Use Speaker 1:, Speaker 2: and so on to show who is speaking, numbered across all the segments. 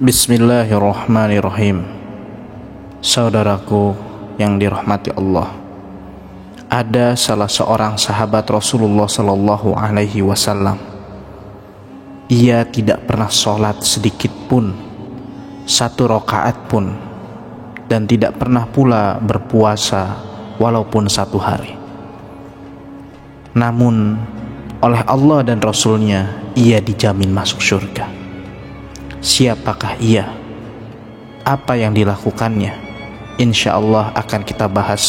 Speaker 1: Bismillahirrahmanirrahim. Saudaraku yang dirahmati Allah, ada salah seorang sahabat Rasulullah Sallallahu Alaihi Wasallam. Ia tidak pernah sholat sedikit pun, satu rakaat pun, dan tidak pernah pula berpuasa walaupun satu hari. Namun oleh Allah dan Rasulnya ia dijamin masuk surga. Siapakah ia? Apa yang dilakukannya? Insya Allah akan kita bahas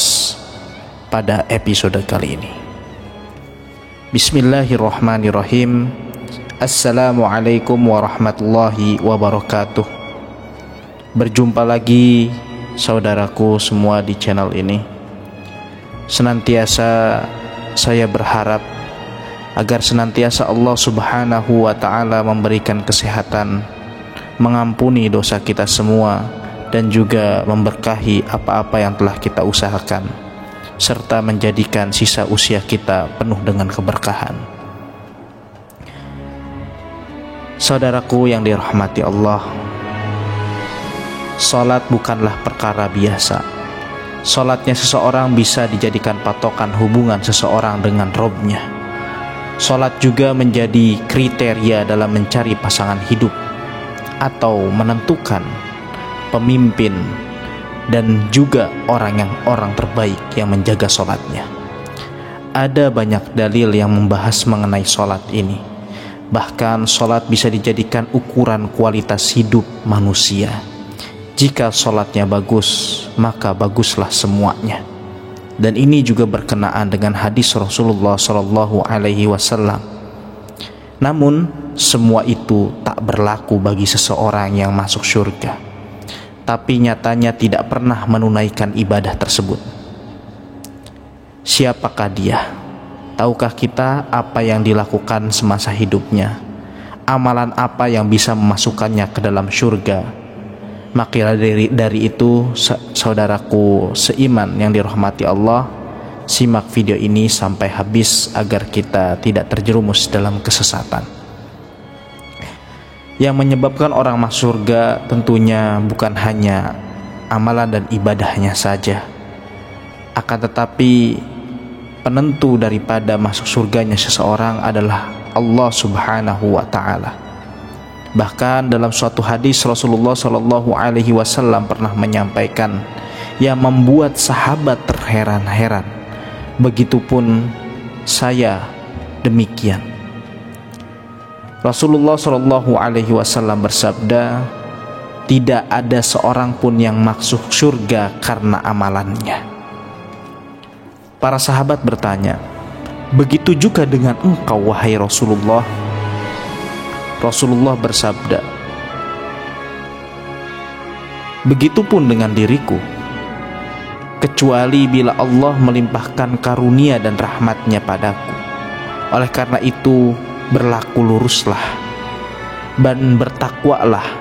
Speaker 1: pada episode kali ini. Bismillahirrahmanirrahim. Assalamualaikum warahmatullahi wabarakatuh. Berjumpa lagi saudaraku semua di channel ini. Senantiasa saya berharap agar senantiasa Allah Subhanahu wa ta'ala memberikan kesehatan, mengampuni dosa kita semua, dan juga memberkahi apa-apa yang telah kita usahakan, serta menjadikan sisa usia kita penuh dengan keberkahan. Saudaraku yang dirahmati Allah, salat bukanlah perkara biasa. Salatnya seseorang bisa dijadikan patokan hubungan seseorang dengan Robnya. Salat juga menjadi kriteria dalam mencari pasangan hidup atau menentukan pemimpin dan juga orang terbaik yang menjaga sholatnya. Ada banyak dalil yang membahas mengenai sholat ini. Bahkan sholat bisa dijadikan ukuran kualitas hidup manusia. Jika sholatnya bagus, maka baguslah semuanya. Dan ini juga berkenaan dengan hadis Rasulullah Sallallahu Alaihi Wasallam. Namun semua itu tak berlaku bagi seseorang yang masuk surga, tapi nyatanya tidak pernah menunaikan ibadah tersebut. Siapakah dia? Tahukah kita apa yang dilakukan semasa hidupnya? Amalan apa yang bisa memasukkannya ke dalam surga? Maka dari itu, saudaraku seiman yang dirahmati Allah, simak video ini sampai habis agar kita tidak terjerumus dalam kesesatan. Yang menyebabkan orang masuk surga tentunya bukan hanya amalan dan ibadahnya saja, akan tetapi penentu daripada masuk surganya seseorang adalah Allah Subhanahu wa ta'ala. Bahkan dalam suatu hadis Rasulullah Sallallahu Alaihi Wasallam pernah menyampaikan yang membuat sahabat terheran-heran. Begitupun saya demikian. Rasulullah Shallallahu Alaihi Wasallam bersabda, tidak ada seorang pun yang masuk surga karena amalannya. Para sahabat bertanya, begitu juga dengan engkau wahai Rasulullah? Rasulullah bersabda, begitupun dengan diriku, kecuali bila Allah melimpahkan karunia dan rahmatnya padaku. Oleh karena itu, berlaku luruslah dan bertakwalah,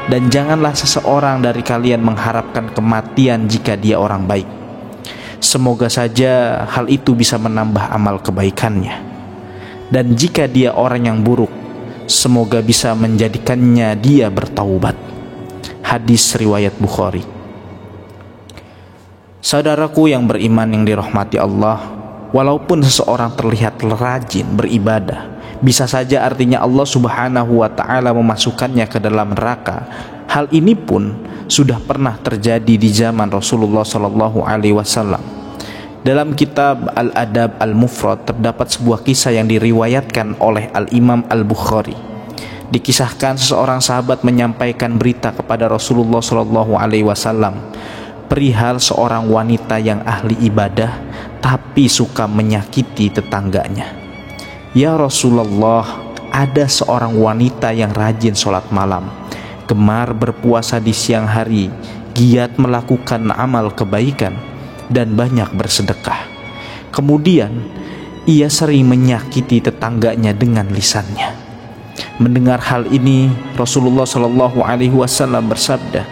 Speaker 1: dan janganlah seseorang dari kalian mengharapkan kematian jika dia orang baik. Semoga saja hal itu bisa menambah amal kebaikannya, dan jika dia orang yang buruk, semoga bisa menjadikannya dia bertaubat. Hadis riwayat Bukhari. Saudaraku yang beriman yang dirahmati Allah, walaupun seseorang terlihat rajin beribadah, bisa saja artinya Allah Subhanahu wa ta'ala memasukkannya ke dalam neraka. Hal ini pun sudah pernah terjadi di zaman Rasulullah Sallallahu Alaihi Wasallam. Dalam kitab Al-Adab Al-Mufrad terdapat sebuah kisah yang diriwayatkan oleh Al-Imam Al-Bukhari. Dikisahkan seseorang sahabat menyampaikan berita kepada Rasulullah Sallallahu Alaihi Wasallam perihal seorang wanita yang ahli ibadah tapi suka menyakiti tetangganya. Ya Rasulullah, ada seorang wanita yang rajin sholat malam, gemar berpuasa di siang hari, giat melakukan amal kebaikan, dan banyak bersedekah. Kemudian ia sering menyakiti tetangganya dengan lisannya. Mendengar hal ini, Rasulullah Shallallahu Alaihi Wasallam bersabda,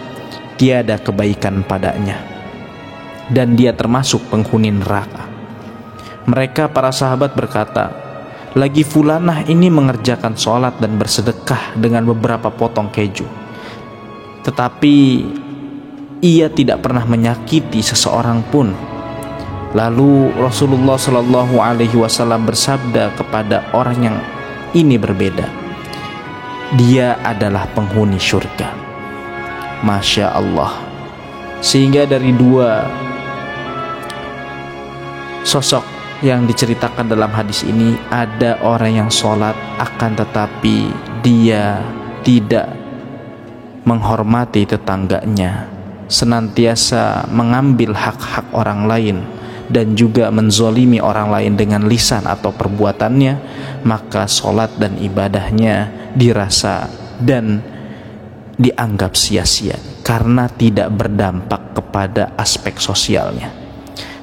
Speaker 1: tiada kebaikan padanya, dan dia termasuk penghuni neraka. Mereka para sahabat berkata, lagi fulanah ini mengerjakan sholat dan bersedekah dengan beberapa potong keju, tetapi ia tidak pernah menyakiti seseorang pun. Lalu Rasulullah Shallallahu Alaihi Wasallam bersabda kepada orang yang ini berbeda, dia adalah penghuni surga. Masya Allah. Sehingga dari dua sosok yang diceritakan dalam hadis ini, ada orang yang sholat akan tetapi dia tidak menghormati tetangganya, senantiasa mengambil hak-hak orang lain dan juga menzolimi orang lain dengan lisan atau perbuatannya, maka sholat dan ibadahnya dirasa dan dianggap sia-sia karena tidak berdampak kepada aspek sosialnya.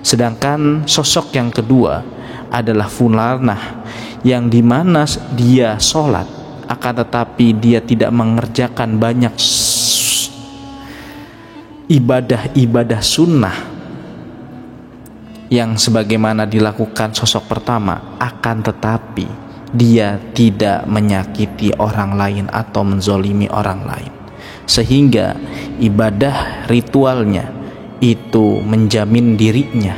Speaker 1: Sedangkan sosok yang kedua adalah fulanah, yang dimana dia sholat akan tetapi dia tidak mengerjakan banyak ibadah-ibadah sunnah yang sebagaimana dilakukan sosok pertama, akan tetapi dia tidak menyakiti orang lain atau menzolimi orang lain, sehingga ibadah ritualnya itu menjamin dirinya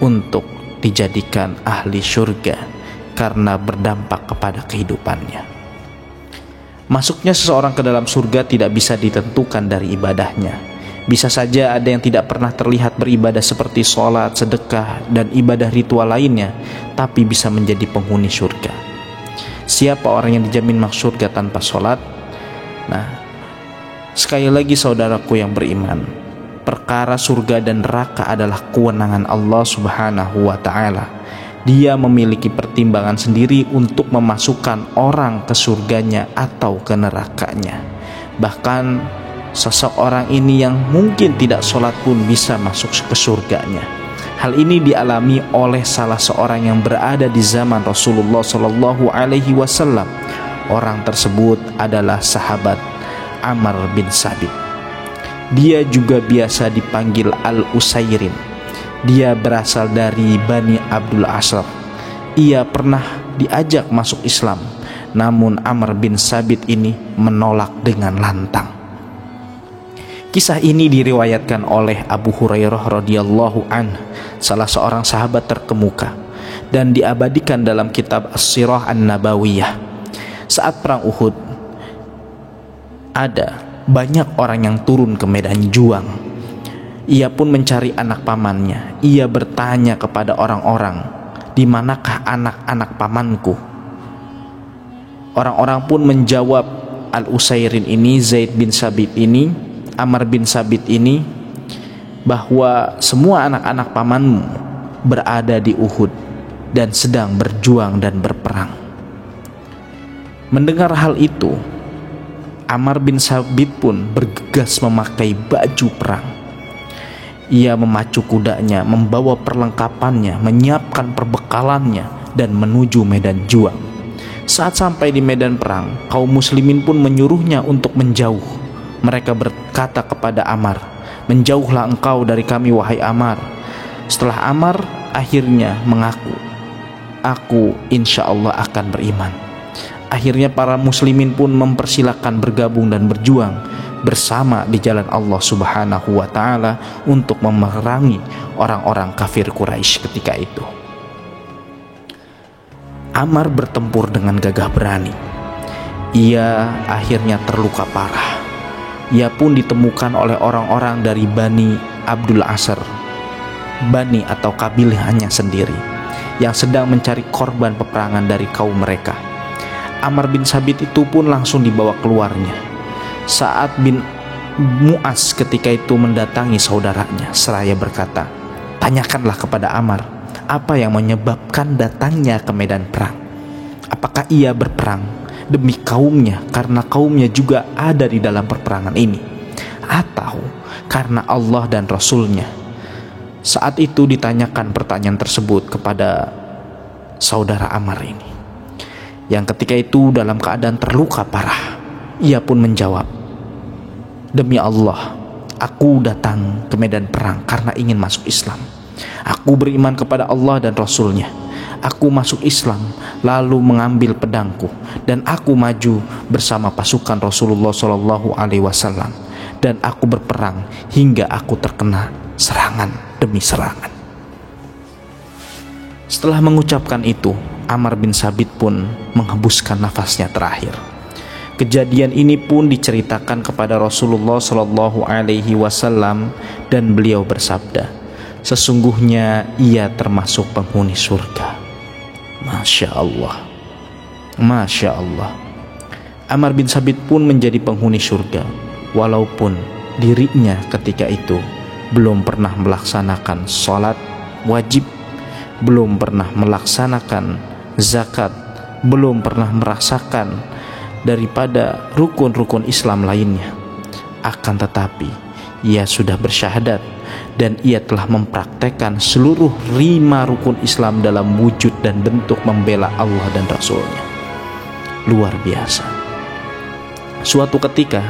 Speaker 1: untuk dijadikan ahli surga karena berdampak kepada kehidupannya. Masuknya seseorang ke dalam surga tidak bisa ditentukan dari ibadahnya. Bisa saja ada yang tidak pernah terlihat beribadah seperti sholat, sedekah, dan ibadah ritual lainnya, tapi bisa menjadi penghuni surga. Siapa orang yang dijamin masuk surga tanpa sholat? Nah, sekali lagi saudaraku yang beriman, perkara surga dan neraka adalah kewenangan Allah Subhanahu wa Ta'ala. Dia memiliki pertimbangan sendiri untuk memasukkan orang ke surganya atau ke nerakanya. Bahkan sosok orang ini yang mungkin tidak sholat pun bisa masuk ke surganya. Hal ini dialami oleh salah seorang yang berada di zaman Rasulullah Shallallahu Alaihi Wasallam. Orang tersebut adalah sahabat Ammar bin Sabit. Dia juga biasa dipanggil Al-Usairim. Dia berasal dari Bani Abdul Ashr. Ia pernah diajak masuk Islam, namun Ammar bin Sabit ini menolak dengan lantang. Kisah ini diriwayatkan oleh Abu Hurairah radhiyallahu anhu, salah seorang sahabat terkemuka, dan diabadikan dalam kitab As-Sirah An-Nabawiyah. Saat perang Uhud, ada banyak orang yang turun ke medan juang. Ia pun mencari anak pamannya. Ia bertanya kepada orang-orang, "Di manakah anak-anak pamanku?" Orang-orang pun menjawab, Al-Usairin ini, Zaid bin Sabit ini, Ammar bin Sabit ini, bahwa semua anak-anak pamanmu berada di Uhud dan sedang berjuang dan berperang. Mendengar hal itu, Ammar bin Sabit pun bergegas memakai baju perang. Ia memacu kudanya, membawa perlengkapannya, menyiapkan perbekalannya, dan menuju medan juang. Saat sampai di medan perang, kaum muslimin pun menyuruhnya untuk menjauh. Mereka berkata kepada Ammar, "Menjauhlah engkau dari kami, wahai Ammar." Setelah Ammar akhirnya mengaku, "Aku insya Allah akan beriman." Akhirnya para muslimin pun mempersilahkan bergabung dan berjuang bersama di jalan Allah Subhanahu wa Ta'ala untuk memerangi orang-orang kafir Quraisy ketika itu. Ammar bertempur dengan gagah berani. Ia akhirnya terluka parah. Ia pun ditemukan oleh orang-orang dari Bani Abdul Ashr, Bani atau kabilahnya sendiri, yang sedang mencari korban peperangan dari kaum mereka. Ammar bin Sabit itu pun langsung dibawa keluarnya. Sa'ad bin Mu'az ketika itu mendatangi saudaranya seraya berkata, "Tanyakanlah kepada Ammar, apa yang menyebabkan datangnya ke medan perang? Apakah ia berperang demi kaumnya karena kaumnya juga ada di dalam perperangan ini, atau karena Allah dan Rasulnya?" Saat itu ditanyakan pertanyaan tersebut kepada saudara Ammar ini, yang ketika itu dalam keadaan terluka parah. Ia pun menjawab, "Demi Allah, aku datang ke medan perang karena ingin masuk Islam. Aku beriman kepada Allah dan Rasulnya. aku masuk Islam, lalu mengambil pedangku, dan aku maju bersama pasukan Rasulullah SAW, dan aku berperang hingga aku terkena serangan demi serangan. Setelah mengucapkan itu, Ammar bin Tsabit pun menghembuskan nafasnya terakhir. Kejadian ini pun diceritakan kepada Rasulullah SAW, dan beliau bersabda, sesungguhnya ia termasuk penghuni surga. Masya Allah, Masya Allah. Ammar bin Tsabit pun menjadi penghuni surga, walaupun dirinya ketika itu belum pernah melaksanakan sholat wajib, belum pernah melaksanakan zakat, belum pernah merasakan daripada rukun-rukun Islam lainnya. Akan tetapi ia sudah bersyahadat, dan ia telah mempraktekkan seluruh 5 rukun Islam dalam wujud dan bentuk membela Allah dan Rasulnya. Luar biasa. Suatu ketika,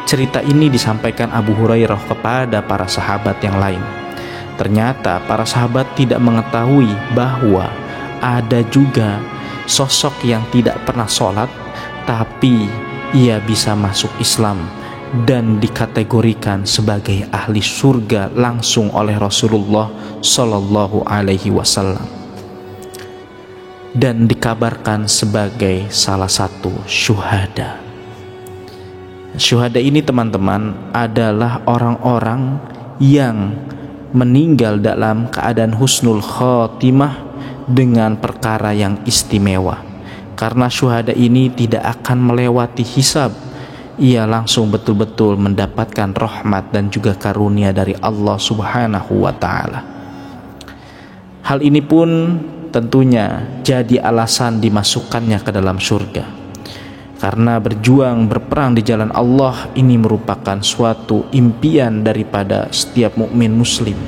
Speaker 1: cerita ini disampaikan Abu Hurairah kepada para sahabat yang lain. Ternyata para sahabat tidak mengetahui bahwa ada juga sosok yang tidak pernah sholat, tapi ia bisa masuk Islam dan dikategorikan sebagai ahli surga langsung oleh Rasulullah Shallallahu Alaihi Wasallam, dan dikabarkan sebagai salah satu syuhada. Syuhada ini, teman-teman, adalah orang-orang yang meninggal dalam keadaan husnul khotimah dengan perkara yang istimewa. Karena syuhada ini tidak akan melewati hisab, ia langsung betul-betul mendapatkan rahmat dan juga karunia dari Allah Subhanahu wa Ta'ala. Hal ini pun tentunya jadi alasan dimasukkannya ke dalam surga. Karena berjuang berperang di jalan Allah ini merupakan suatu impian daripada setiap mukmin muslim,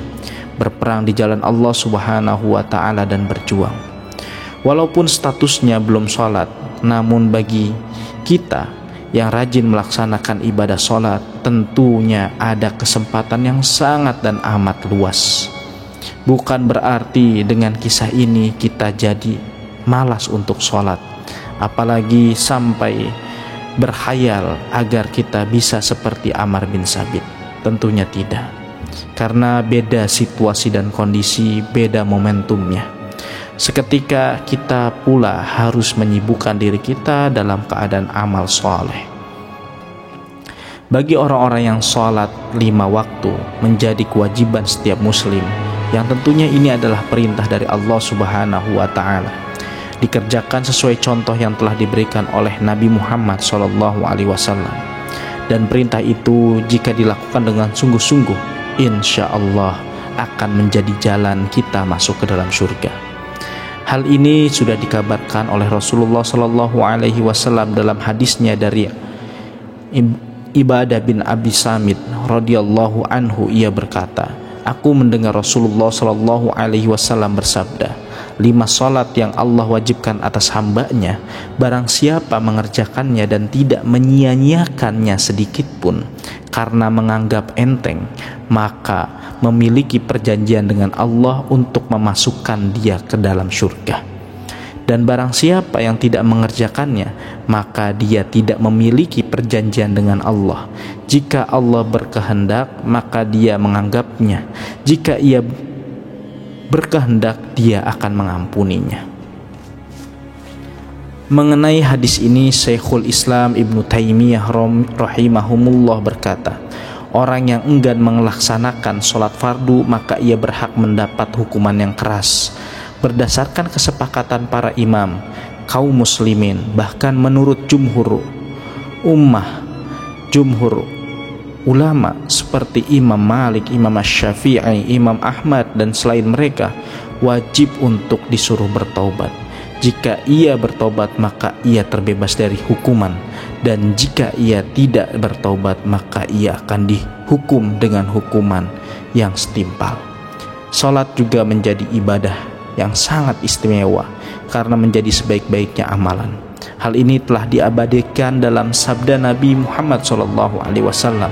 Speaker 1: berperang di jalan Allah Subhanahu wa Ta'ala dan berjuang. Walaupun statusnya belum sholat, namun bagi kita yang rajin melaksanakan ibadah sholat, tentunya ada kesempatan yang sangat dan amat luas. Bukan berarti dengan kisah ini kita jadi malas untuk sholat, apalagi sampai berkhayal agar kita bisa seperti Ammar bin Tsabit. Tentunya tidak, karena beda situasi dan kondisi, beda momentumnya. Seketika kita pula harus menyibukkan diri kita dalam keadaan amal soleh. Bagi orang-orang yang sholat 5 waktu menjadi kewajiban setiap muslim, yang tentunya ini adalah perintah dari Allah Subhanahu wa Ta'ala, dikerjakan sesuai contoh yang telah diberikan oleh Nabi Muhammad SAW. Dan perintah itu jika dilakukan dengan sungguh-sungguh, insya Allah akan menjadi jalan kita masuk ke dalam surga. Hal ini sudah dikabarkan oleh Rasulullah SAW dalam hadisnya dari Ibadah bin Abi Samit radhiyallahu anhu. Ia berkata, aku mendengar Rasulullah SAW bersabda, 5 salat yang Allah wajibkan atas hambanya, barang siapa mengerjakannya dan tidak menyia-nyiakannya sedikit pun karena menganggap enteng, maka memiliki perjanjian dengan Allah untuk memasukkan dia ke dalam surga. Dan barang siapa yang tidak mengerjakannya, maka dia tidak memiliki perjanjian dengan Allah. Jika Allah berkehendak, maka dia menganggapnya. Jika ia berkehendak, dia akan mengampuninya. Mengenai hadis ini, Syekhul Islam Ibnu Taimiyah rahimahumullah berkata, orang yang enggan melaksanakan sholat fardu, maka ia berhak mendapat hukuman yang keras. Berdasarkan kesepakatan para imam, kaum muslimin, bahkan menurut jumhur ulama seperti Imam Malik, Imam Syafi'i, Imam Ahmad dan selain mereka, wajib untuk disuruh bertaubat. Jika ia bertobat, maka ia terbebas dari hukuman, dan jika ia tidak bertaubat, maka ia akan dihukum dengan hukuman yang setimpal. Salat juga menjadi ibadah yang sangat istimewa karena menjadi sebaik-baiknya amalan. Hal ini telah diabadikan dalam sabda Nabi Muhammad SAW.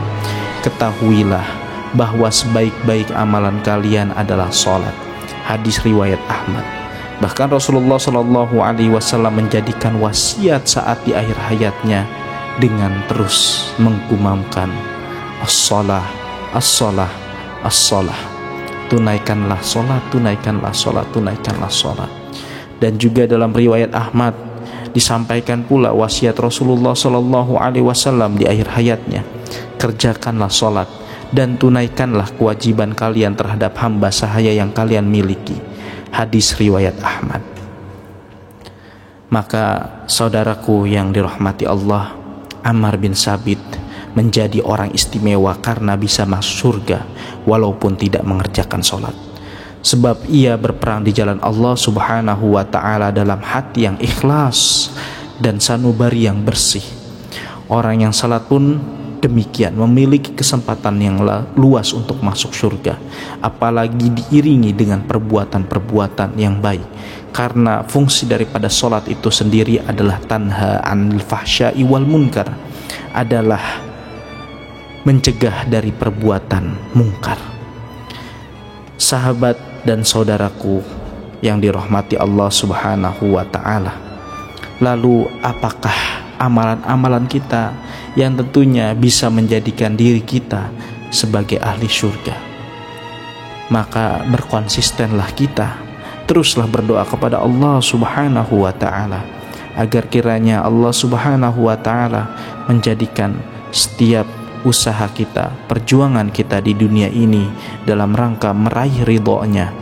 Speaker 1: Ketahuilah bahwa sebaik-baik amalan kalian adalah salat. Hadis riwayat Ahmad. Bahkan Rasulullah Shallallahu Alaihi Wasallam menjadikan wasiat saat di akhir hayatnya dengan terus menggumamkan as-shalah, as-shalah, as-shalah. Tunaikanlah sholat, tunaikanlah sholat, tunaikanlah sholat. Dan juga dalam riwayat Ahmad disampaikan pula wasiat Rasulullah Shallallahu Alaihi Wasallam di akhir hayatnya, kerjakanlah sholat dan tunaikanlah kewajiban kalian terhadap hamba sahaya yang kalian miliki. Hadis riwayat Ahmad. Maka saudaraku yang dirahmati Allah, Ammar bin Sabit menjadi orang istimewa karena bisa masuk surga walaupun tidak mengerjakan sholat. Sebab ia berperang di jalan Allah Subhanahu wa ta'ala dalam hati yang ikhlas dan sanubari yang bersih. Orang yang salat pun demikian, memiliki kesempatan yang luas untuk masuk surga, apalagi diiringi dengan perbuatan-perbuatan yang baik. Karena fungsi daripada solat itu sendiri adalah tanha anil fahsya'i wal munkar, adalah mencegah dari perbuatan mungkar. Sahabat dan saudaraku yang dirahmati Allah Subhanahu wa ta'ala, lalu apakah amalan-amalan kita yang tentunya bisa menjadikan diri kita sebagai ahli surga? Maka berkonsistenlah kita, teruslah berdoa kepada Allah Subhanahu wa ta'ala agar kiranya Allah Subhanahu wa ta'ala menjadikan setiap usaha kita, perjuangan kita di dunia ini dalam rangka meraih ridhonya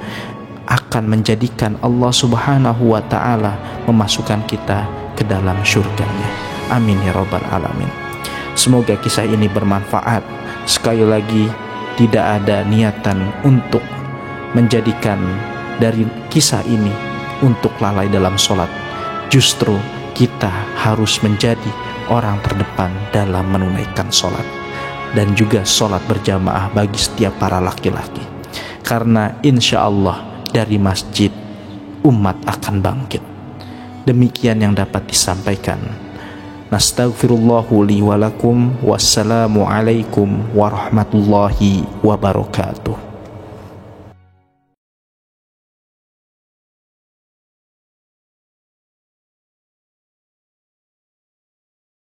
Speaker 1: akan menjadikan Allah Subhanahu wa ta'ala memasukkan kita ke dalam surganya. Amin ya rabbal alamin. Semoga kisah ini bermanfaat. Sekali lagi, tidak ada niatan untuk menjadikan dari kisah ini untuk lalai dalam sholat. Justru kita harus menjadi orang terdepan dalam menunaikan sholat, dan juga sholat berjamaah bagi setiap para laki-laki. Karena insya Allah dari masjid umat akan bangkit. Demikian yang dapat disampaikan. Nastaghfirullahu li wa lakum. Wassalamu alaikum warahmatullahi wabarakatuh.